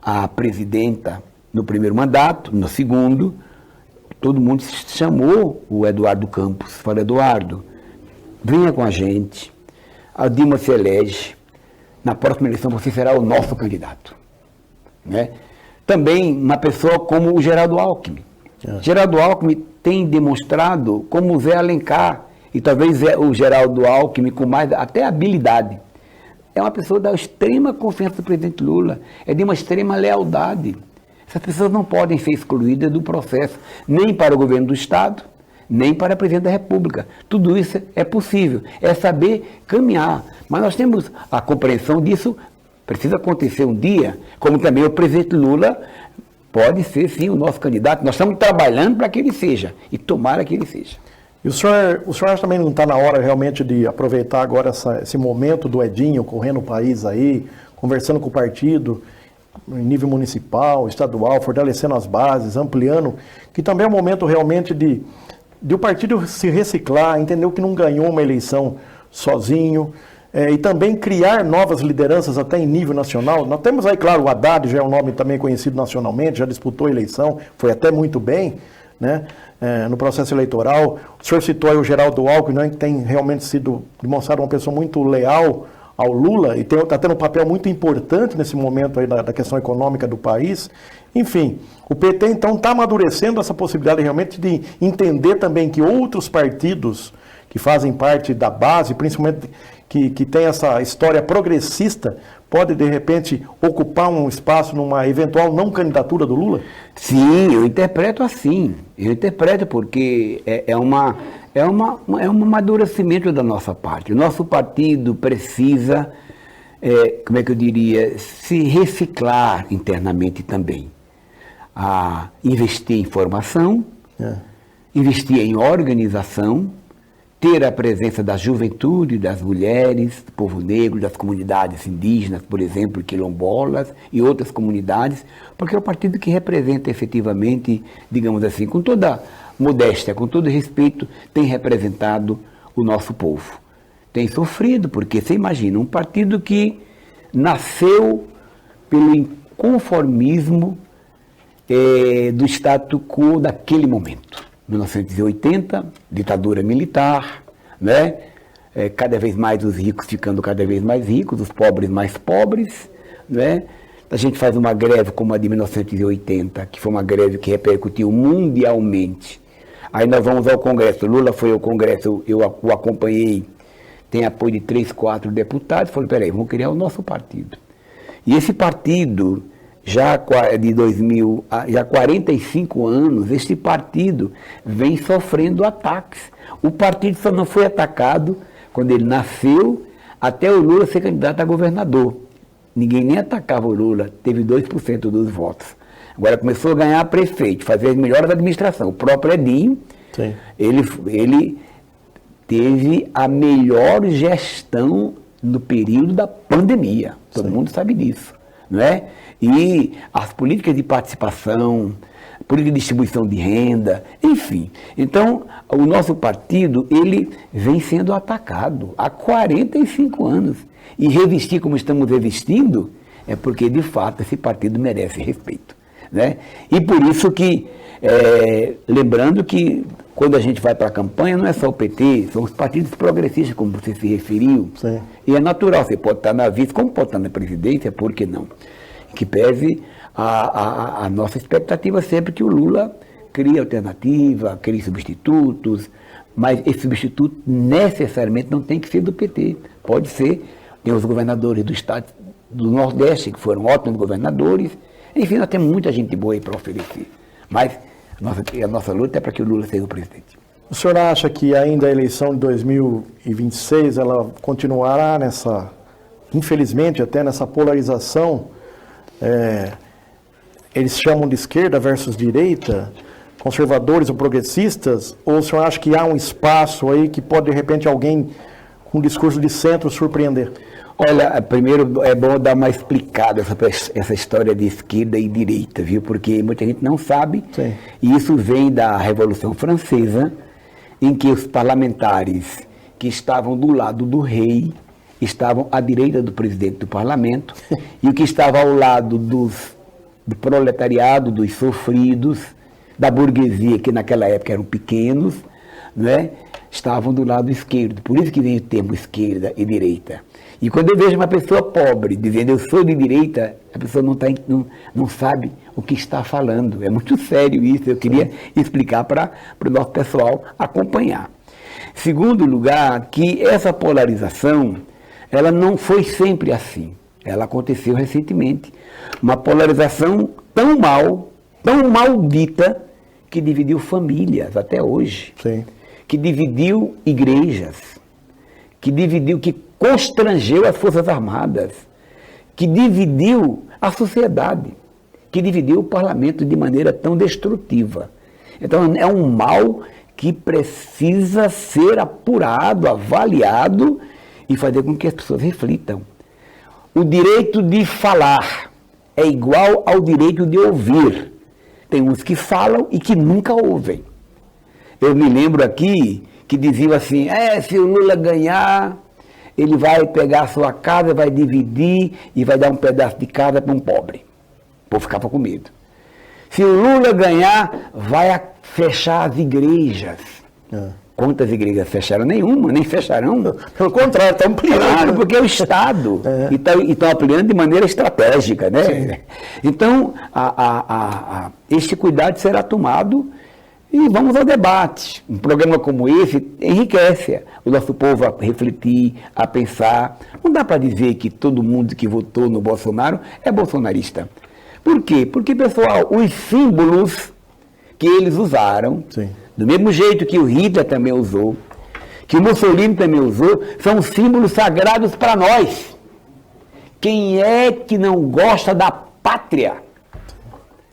a presidenta no primeiro mandato, no segundo, todo mundo chamou o Eduardo Campos. Falou: Eduardo, venha com a gente, a Dilma se elege, na próxima eleição você será o nosso candidato. Né? Também uma pessoa como o Geraldo Alckmin. Geraldo Alckmin tem demonstrado como o Zé Alencar, e talvez o Geraldo Alckmin com mais até habilidade. É uma pessoa da extrema confiança do presidente Lula, é de uma extrema lealdade. Essas pessoas não podem ser excluídas do processo, nem para o governo do Estado, nem para o presidente da República. Tudo isso é possível, é saber caminhar. Mas nós temos a compreensão disso, precisa acontecer um dia, como também o presidente Lula pode ser, sim, o nosso candidato. Nós estamos trabalhando para que ele seja, e tomara que ele seja. E o senhor acha também não está na hora realmente de aproveitar agora esse momento do Edinho correndo o país aí, conversando com o partido, em nível municipal, estadual, fortalecendo as bases, ampliando, que também é um momento realmente de o partido se reciclar, entender que não ganhou uma eleição sozinho, e também criar novas lideranças até em nível nacional. Nós temos aí, claro, o Haddad já é um nome também conhecido nacionalmente, já disputou a eleição, foi até muito bem, né, no processo eleitoral. O senhor citou aí o Geraldo Alckmin, né, que tem realmente sido demonstrado uma pessoa muito leal ao Lula, e está tendo um papel muito importante nesse momento aí da questão econômica do país. Enfim, o PT então está amadurecendo essa possibilidade realmente de entender também que outros partidos que fazem parte da base, principalmente que tem essa história progressista, pode de repente ocupar um espaço numa eventual não candidatura do Lula? Sim, eu interpreto assim. Eu interpreto porque é um amadurecimento da nossa parte. O nosso partido precisa, como é que eu diria, se reciclar internamente também. Investir em formação, investir em organização, ter a presença da juventude, das mulheres, do povo negro, das comunidades indígenas, por exemplo, quilombolas e outras comunidades, porque é o partido que representa efetivamente, digamos assim, com toda modéstia, com todo respeito, tem representado o nosso povo. Tem sofrido, porque você imagina, um partido que nasceu pelo inconformismo do status quo daquele momento. 1980, ditadura militar, né? Cada vez mais os ricos ficando cada vez mais ricos, os pobres mais pobres, né? A gente faz uma greve como a de 1980, que foi uma greve que repercutiu mundialmente. Aí nós vamos ao Congresso, Lula foi ao Congresso, eu o acompanhei, tem apoio de 3, 4 deputados, falou, peraí, vamos criar o nosso partido. E esse partido, já de 2000, já há 45 anos, este partido vem sofrendo ataques. O partido só não foi atacado quando ele nasceu, até o Lula ser candidato a governador. Ninguém nem atacava o Lula, teve 2% dos votos. Agora começou a ganhar prefeito, fazer as melhores da administração. O próprio Edinho, ele teve a melhor gestão no período da pandemia. Todo mundo sabe disso, não é? E as políticas de participação, política de distribuição de renda, enfim. Então, o nosso partido, ele vem sendo atacado há 45 anos. E revestir como estamos revestindo é porque, de fato, esse partido merece respeito, né? E por isso que, lembrando que quando a gente vai para a campanha, não é só o PT, são os partidos progressistas, como você se referiu. Sim. E é natural, você pode estar na vice, como pode estar na presidência, por que não? Que pese a nossa expectativa sempre que o Lula crie alternativa, crie substitutos, mas esse substituto necessariamente não tem que ser do PT. Pode ser, tem os governadores do estado do Nordeste, que foram ótimos governadores, enfim, nós temos muita gente boa aí para oferecer. Mas a nossa luta é para que o Lula seja o presidente. O senhor acha que ainda a eleição de 2026, ela continuará nessa, infelizmente até nessa polarização, eles chamam de esquerda versus direita, conservadores ou progressistas, ou o senhor acha que há um espaço aí que pode, de repente, alguém com um discurso de centro surpreender? Olha, primeiro é bom dar uma explicada sobre essa história de esquerda e direita, viu? Porque muita gente não sabe. Sim. E isso vem da Revolução Francesa, em que os parlamentares que estavam do lado do rei estavam à direita do presidente do parlamento e o que estava ao lado do proletariado, dos sofridos, da burguesia, que naquela época eram pequenos, né, estavam do lado esquerdo. Por isso que vem o termo esquerda e direita. E quando eu vejo uma pessoa pobre dizendo eu sou de direita, a pessoa não sabe o que está falando. É muito sério isso, eu queria explicar para o nosso pessoal acompanhar. Segundo lugar, que essa polarização, ela não foi sempre assim. Ela aconteceu recentemente. Uma polarização tão maldita, que dividiu famílias até hoje. Sim. Que dividiu igrejas, que constrangeu as Forças Armadas, que dividiu a sociedade, que dividiu o parlamento de maneira tão destrutiva. Então é um mal que precisa ser apurado, avaliado e fazer com que as pessoas reflitam. O direito de falar é igual ao direito de ouvir. Tem uns que falam e que nunca ouvem. Eu me lembro aqui que diziam assim, se o Lula ganhar, ele vai pegar a sua casa, vai dividir e vai dar um pedaço de casa para um pobre. O povo ficava com medo. Se o Lula ganhar, vai fechar as igrejas. Quantas igrejas fecharam? Nenhuma, nem fecharão. Pelo contrário, está ampliando. Claro, porque é o Estado. E estão ampliando de maneira estratégica, né? Sim. Então, este cuidado será tomado e vamos ao debate. Um programa como esse enriquece o nosso povo a refletir, a pensar. Não dá para dizer que todo mundo que votou no Bolsonaro é bolsonarista. Por quê? Porque, pessoal, os símbolos que eles usaram, Sim. do mesmo jeito que o Hitler também usou, que o Mussolini também usou, são símbolos sagrados para nós. Quem é que não gosta da pátria?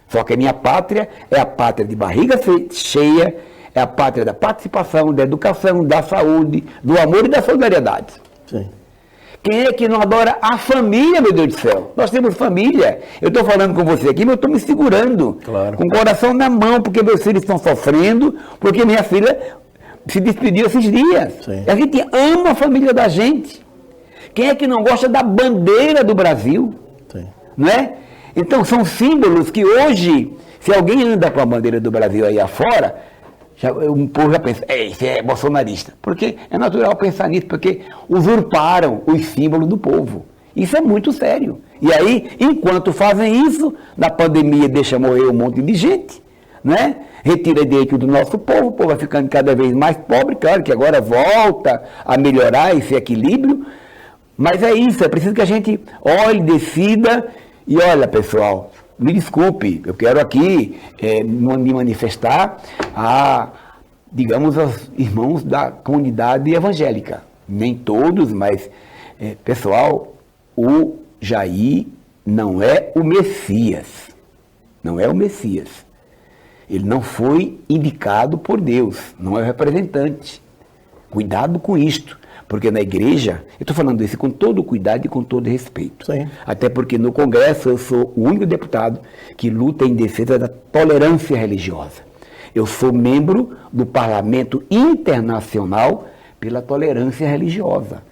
Só que a minha pátria é a pátria de barriga cheia, é a pátria da participação, da educação, da saúde, do amor e da solidariedade. Sim. Quem é que não adora a família, meu Deus do céu? Nós temos família. Eu estou falando com você aqui, mas eu estou me segurando. Claro. Com o coração na mão, porque meus filhos estão sofrendo, porque minha filha se despediu esses dias. Sim. A gente ama a família da gente. Quem é que não gosta da bandeira do Brasil? Sim. Não é? Então, são símbolos que hoje, se alguém anda com a bandeira do Brasil aí afora, o povo já pensa, esse é bolsonarista. Porque é natural pensar nisso, porque usurparam os símbolos do povo. Isso é muito sério. E aí, enquanto fazem isso, na pandemia deixa morrer um monte de gente, né? Retira direito do nosso povo, o povo vai ficando cada vez mais pobre, claro que agora volta a melhorar esse equilíbrio, mas é isso, é preciso que a gente olhe, decida, e olha, pessoal, me desculpe, eu quero aqui me manifestar digamos, aos irmãos da comunidade evangélica. Nem todos, mas, pessoal, o Jair não é o Messias. Não é o Messias. Ele não foi indicado por Deus, não é o representante. Cuidado com isto. Porque na igreja, eu estou falando isso com todo cuidado e com todo respeito. Sim. Até porque no Congresso eu sou o único deputado que luta em defesa da tolerância religiosa. Eu sou membro do Parlamento Internacional pela Tolerância Religiosa.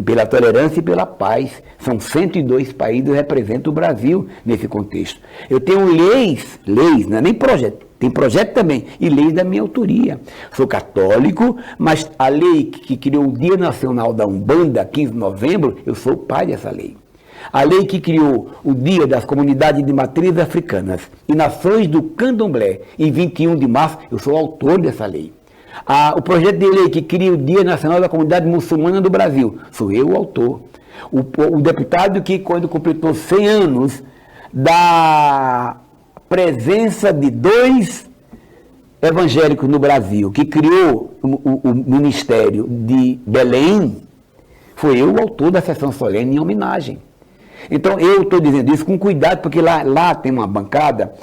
Pela tolerância e pela paz. São 102 países que representam o Brasil nesse contexto. Eu tenho leis, não é nem projeto. Tem projeto também, e leis da minha autoria. Sou católico, mas a lei que criou o Dia Nacional da Umbanda, 15 de novembro, eu sou o pai dessa lei. A lei que criou o Dia das Comunidades de Matrizes Africanas e Nações do Candomblé, em 21 de março, eu sou o autor dessa lei. O projeto de lei que cria o Dia Nacional da Comunidade Muçulmana do Brasil, sou eu o autor. O deputado que, quando completou 100 anos da presença de 2 evangélicos no Brasil, que criou o Ministério de Belém, foi eu o autor da sessão solene em homenagem. Então, eu estou dizendo isso com cuidado, porque lá tem uma bancada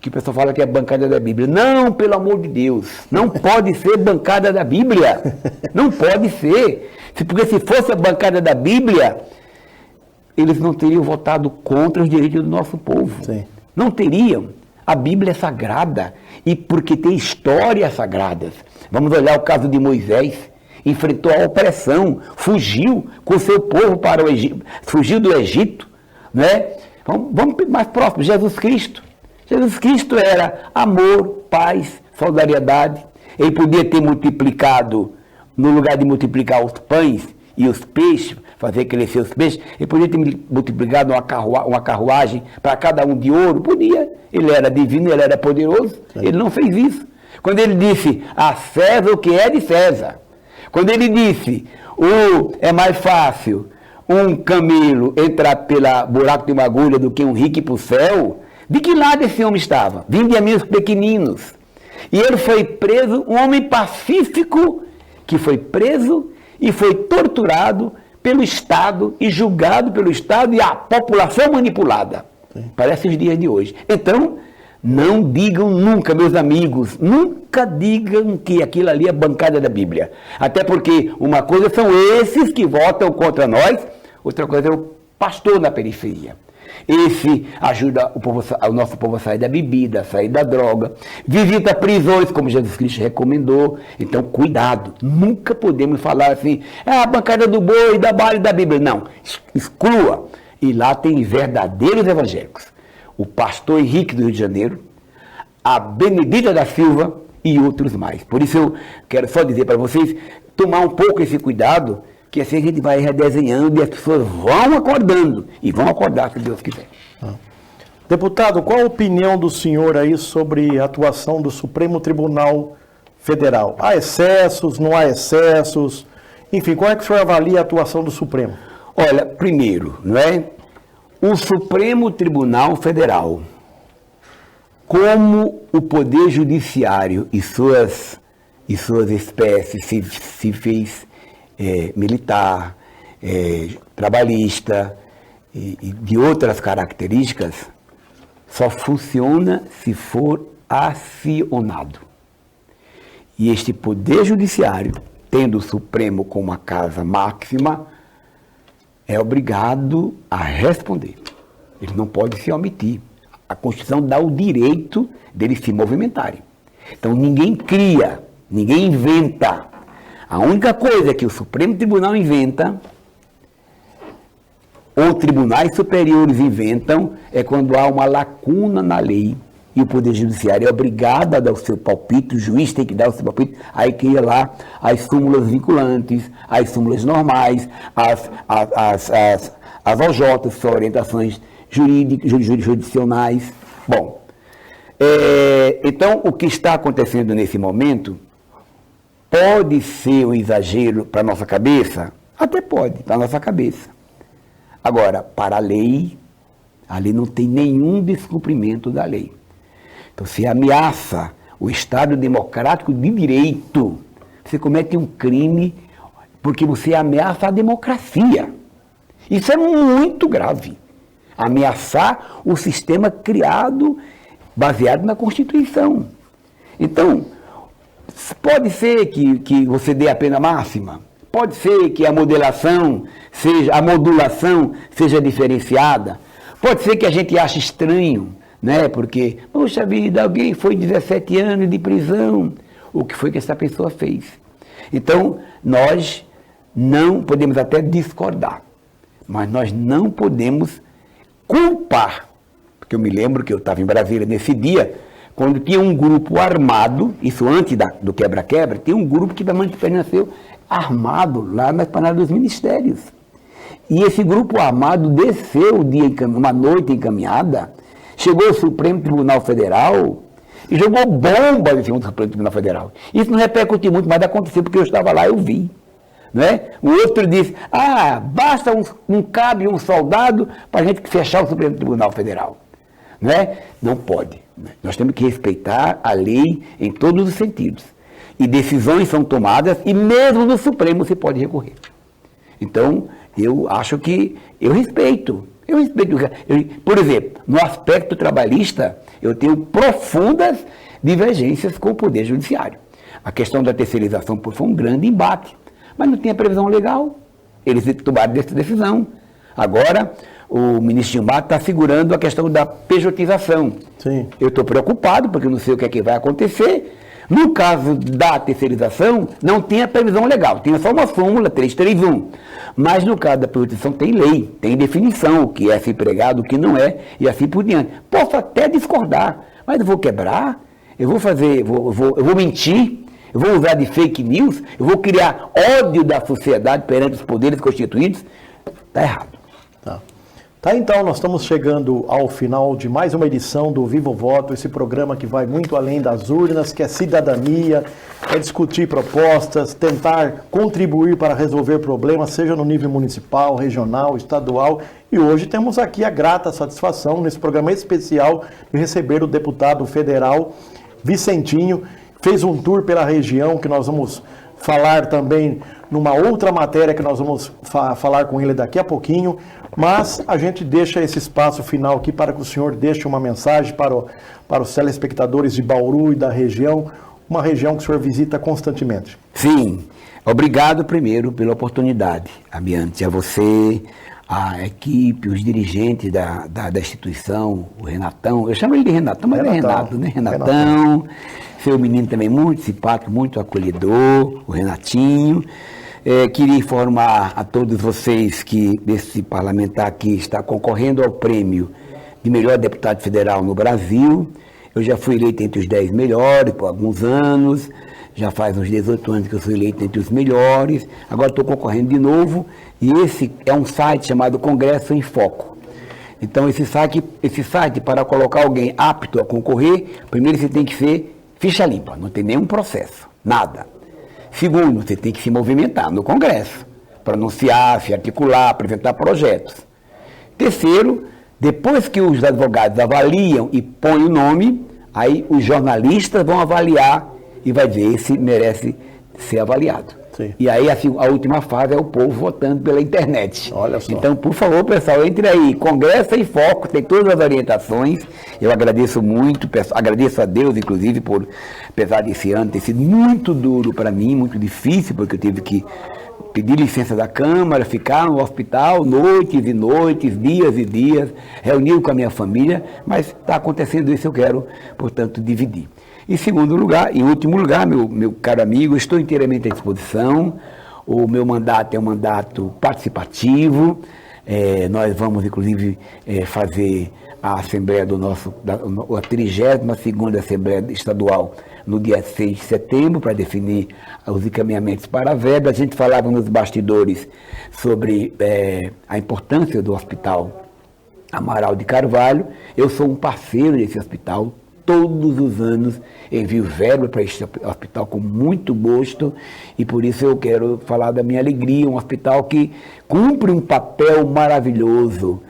que o pessoal fala que é a bancada da Bíblia. Não, pelo amor de Deus, não pode ser bancada da Bíblia. Não pode ser. Porque se fosse a bancada da Bíblia, eles não teriam votado contra os direitos do nosso povo. Sim. Não teriam. A Bíblia é sagrada e porque tem histórias sagradas. Vamos olhar o caso de Moisés. Enfrentou a opressão, fugiu com seu povo para o Egito, fugiu do Egito, né? Vamos mais próximo, Jesus Cristo. Jesus Cristo era amor, paz, solidariedade. Ele podia ter multiplicado, no lugar de multiplicar os pães e os peixes, fazer crescer os peixes, ele podia ter multiplicado uma carruagem para cada um de ouro, podia. Ele era divino, ele era poderoso, ele não fez isso. Quando ele disse, a César o que é de César. Quando ele disse, é mais fácil um camelo entrar pelo buraco de uma agulha do que um rico ir para o céu, de que lado esse homem estava? Vinde a mim os pequeninos. E ele foi preso, um homem pacífico, que foi preso e foi torturado pelo Estado e julgado pelo Estado e a população manipulada. Sim. Parece os dias de hoje. Então, não digam nunca, meus amigos, nunca digam que aquilo ali é bancada da Bíblia. Até porque uma coisa são esses que votam contra nós, outra coisa é o pastor na periferia. Esse ajuda o nosso povo a sair da bebida, a sair da droga, visita prisões, como Jesus Cristo recomendou. Então, cuidado, nunca podemos falar assim, a bancada do boi, da bala e da Bíblia. Não, exclua. E lá tem verdadeiros evangélicos. O pastor Henrique do Rio de Janeiro, a Benedita da Silva e outros mais. Por isso eu quero só dizer para vocês, tomar um pouco esse cuidado, que assim a gente vai redesenhando e as pessoas vão acordando, e vão acordar se Deus quiser. Deputado, qual a opinião do senhor aí sobre a atuação do Supremo Tribunal Federal? Há excessos, não há excessos? Enfim, como é que o senhor avalia a atuação do Supremo? Olha, primeiro, não é? O Supremo Tribunal Federal, como o Poder Judiciário e suas espécies civis, militar, trabalhista e de outras características, só funciona se for acionado. E este Poder Judiciário, tendo o Supremo como a casa máxima, é obrigado a responder. Ele não pode se omitir. A Constituição dá o direito deles se movimentarem. Então ninguém cria, ninguém inventa. A única coisa que o Supremo Tribunal inventa, ou tribunais superiores inventam, é quando há uma lacuna na lei e o Poder Judiciário é obrigado a dar o seu palpite, o juiz tem que dar o seu palpite, aí cria lá as súmulas vinculantes, as súmulas normais, as OJs, são orientações jurisdicionais. Bom, então o que está acontecendo nesse momento pode ser um exagero para a nossa cabeça? Até pode, para a nossa cabeça. Agora, para a lei não tem nenhum descumprimento da lei. Então, se ameaça o Estado democrático de direito, você comete um crime porque você ameaça a democracia. Isso é muito grave. Ameaçar o sistema criado, baseado na Constituição. Então, pode ser que você dê a pena máxima, pode ser que a modulação seja diferenciada, pode ser que a gente ache estranho, né? Porque, poxa vida, alguém foi 17 anos de prisão, o que foi que essa pessoa fez? Então, nós não podemos até discordar, mas nós não podemos culpar, porque eu me lembro que eu estava em Brasília nesse dia, quando tinha um grupo armado, isso antes do quebra-quebra, tinha um grupo que permaneceu armado lá na esplanada dos ministérios. E esse grupo armado desceu uma noite encaminhada, chegou ao Supremo Tribunal Federal e jogou bombas em cima do Supremo Tribunal Federal. Isso não repercutiu muito, mas aconteceu porque eu estava lá, eu vi. Né? O outro disse, basta um cabo e um soldado para a gente fechar o Supremo Tribunal Federal. Né? Não pode. Né? Nós temos que respeitar a lei em todos os sentidos. E decisões são tomadas e mesmo no Supremo se pode recorrer. Então, eu acho que eu respeito. Por exemplo, no aspecto trabalhista, eu tenho profundas divergências com o Poder Judiciário. A questão da terceirização foi um grande embate, mas não tinha previsão legal. Eles tomaram essa decisão. Agora, o ministro Gilmar está segurando a questão da pejotização. Sim. Eu estou preocupado, porque eu não sei o que é que vai acontecer. No caso da terceirização, não tinha previsão legal, tinha só uma súmula 331. Mas no caso da pejotização tem lei, tem definição, o que é ser empregado, o que não é, e assim por diante. Posso até discordar, mas eu vou quebrar, eu vou mentir, eu vou usar de fake news, eu vou criar ódio da sociedade perante os poderes constituídos. Está errado. Tá, então, nós estamos chegando ao final de mais uma edição do Viva o Voto, esse programa que vai muito além das urnas, que é cidadania, é discutir propostas, tentar contribuir para resolver problemas, seja no nível municipal, regional, estadual. E hoje temos aqui a grata satisfação, nesse programa especial, de receber o deputado federal Vicentinho. Fez um tour pela região, que nós vamos falar também numa outra matéria que nós vamos falar com ele daqui a pouquinho, mas a gente deixa esse espaço final aqui para que o senhor deixe uma mensagem para os telespectadores de Bauru e da região, uma região que o senhor visita constantemente. Sim, obrigado primeiro pela oportunidade, Abiante, a você, a equipe, os dirigentes da instituição, o Renatão, eu chamo ele de Renatão, mas é Renato, né? Renatão. Seu menino também muito simpático, muito acolhedor, o Renatinho. Queria informar a todos vocês que esse parlamentar aqui está concorrendo ao prêmio de melhor deputado federal no Brasil. Eu já fui eleito entre os 10 melhores por alguns anos, já faz uns 18 anos que eu fui eleito entre os melhores, agora estou concorrendo de novo, e esse é um site chamado Congresso em Foco. Então, esse site, para colocar alguém apto a concorrer, primeiro você tem que ser ficha limpa, não tem nenhum processo, nada. Segundo, você tem que se movimentar no Congresso, pronunciar, se articular, apresentar projetos. Terceiro, depois que os advogados avaliam e põem o nome, aí os jornalistas vão avaliar e vai dizer se merece ser avaliado. Sim. E aí a última fase é o povo votando pela internet. Olha só. Então, por favor, pessoal, entre aí, Congresso em Foco, tem todas as orientações. Eu agradeço muito, agradeço a Deus, inclusive, por, apesar desse ano ter sido muito duro para mim, muito difícil, porque eu tive que pedir licença da Câmara, ficar no hospital noites e noites, dias e dias, reunido com a minha família, mas está acontecendo isso, eu quero, portanto, dividir. Em segundo lugar, em último lugar, meu caro amigo, estou inteiramente à disposição. O meu mandato é um mandato participativo. Nós vamos, inclusive, fazer a Assembleia a 32ª Assembleia Estadual no dia 6 de setembro, para definir os encaminhamentos para a verba. A gente falava nos bastidores sobre a importância do Hospital Amaral de Carvalho. Eu sou um parceiro desse hospital. Todos os anos envio verba para este hospital com muito gosto, e por isso eu quero falar da minha alegria, um hospital que cumpre um papel maravilhoso.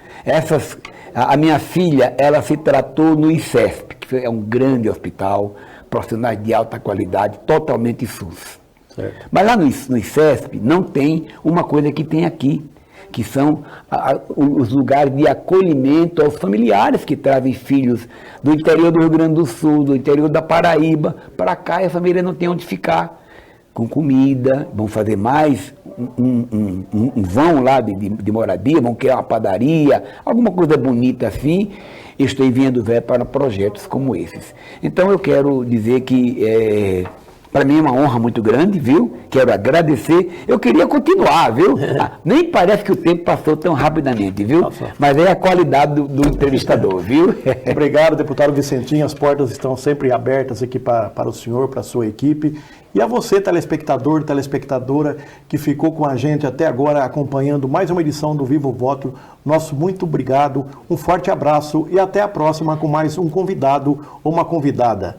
A minha filha, ela se tratou no ICESP, que é um grande hospital, profissionais de alta qualidade, totalmente SUS. Certo. Mas lá no ICESP não tem uma coisa que tem aqui, que são os lugares de acolhimento aos familiares que trazem filhos do interior do Rio Grande do Sul, do interior da Paraíba, para cá, e a família não tem onde ficar, com comida, vão fazer mais um vão lá de moradia, vão criar uma padaria, alguma coisa bonita assim. Estou enviando verba para projetos como esses. Então eu quero dizer que para mim é uma honra muito grande, viu? Quero agradecer. Eu queria continuar, viu? Nem parece que o tempo passou tão rapidamente, viu? Nossa. Mas é a qualidade do entrevistador, viu? Obrigado, deputado Vicentinho. As portas estão sempre abertas aqui para o senhor, para a sua equipe. E a você, telespectador, telespectadora, que ficou com a gente até agora, acompanhando mais uma edição do Vivo Voto, nosso muito obrigado, um forte abraço e até a próxima com mais um convidado ou uma convidada.